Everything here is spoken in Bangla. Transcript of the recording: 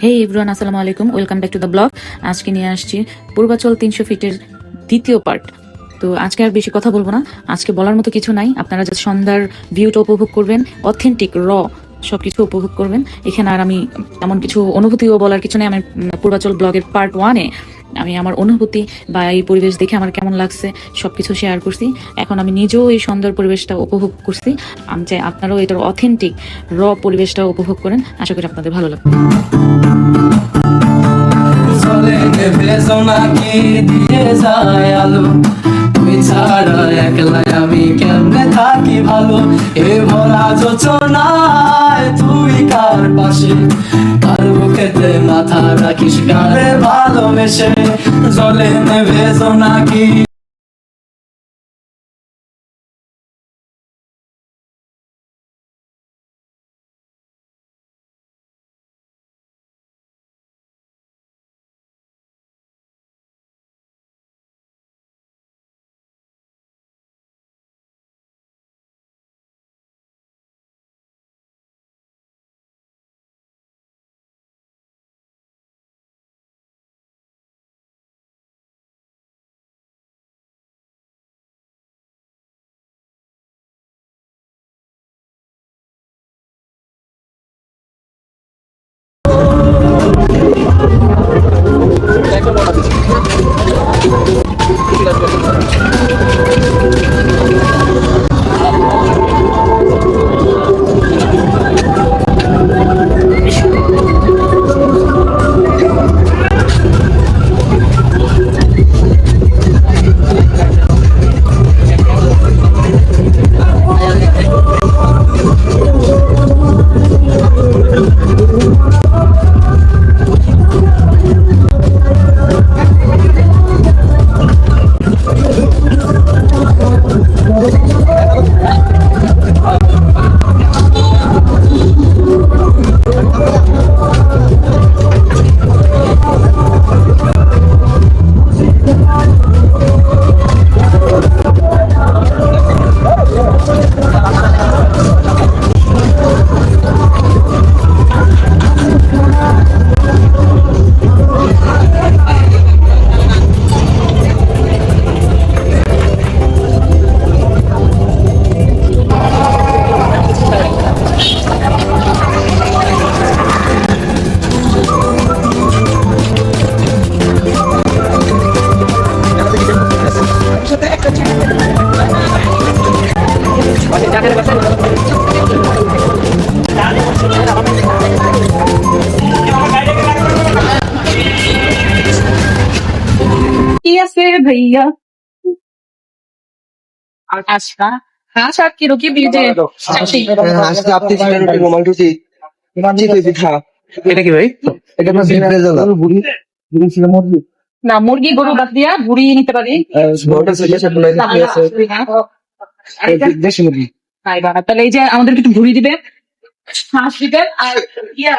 হে এভরিওয়ান, আসসালামু আলাইকুম, welcome back to the blog. আজকে নিয়ে আসছি পূর্বাচল 300 ফিটের দ্বিতীয় পার্ট। তো আজকে আর বেশি কথা বলবো না, আজকে বলার মতো কিছু নাই। আপনারা যে সন্ধ্যার ভিউটা উপভোগ করবেন, অথেন্টিক সবকিছু উপভোগ করবেন এখানে। আর আমি এমন কিছু অনুভূতিও বলার কিছু নেই। আমি পূর্বাচল ব্লগের পার্ট 1-এ আমি আমার অনুভূতি বা এই পরিবেশ দেখে আমার কেমন লাগছে সবকিছু শেয়ার করছি। এখন আমি নিজেও এই সুন্দর পরিবেশটা উপভোগ করছি। আমি চাই আপনারাও এটার অথেন্টিক পরিবেশটা উপভোগ করেন। আশা করি আপনাদের ভালো লাগবে। তুই ছাড়া একলাই আমি কেমনে থাকি ভালো, এ ভরা যোচনায় তুই কার পাশে, কার বুকেতে মাথা রাখিস কারে ভালোবেসে, জলে নেবে জোনাকি। भैया अच्छा हाँ साहब की रुकी बीजे আজকে আপনি চিকেন রুটি রুমাল রুটি চিতই পিঠা এটা কি ভাই? এটা না বিফ রেজালা মুরগি ছিল মুরগি না মুরগি গরু বাদ দিয়া ভুড়ি নিতে পারি। বড়টা ছিল সেটা দেশি মুরগি। তাহলে এই যে আমাদেরকে একটু ভুড়ি দিবে, হাঁস দিবে আর ইয়া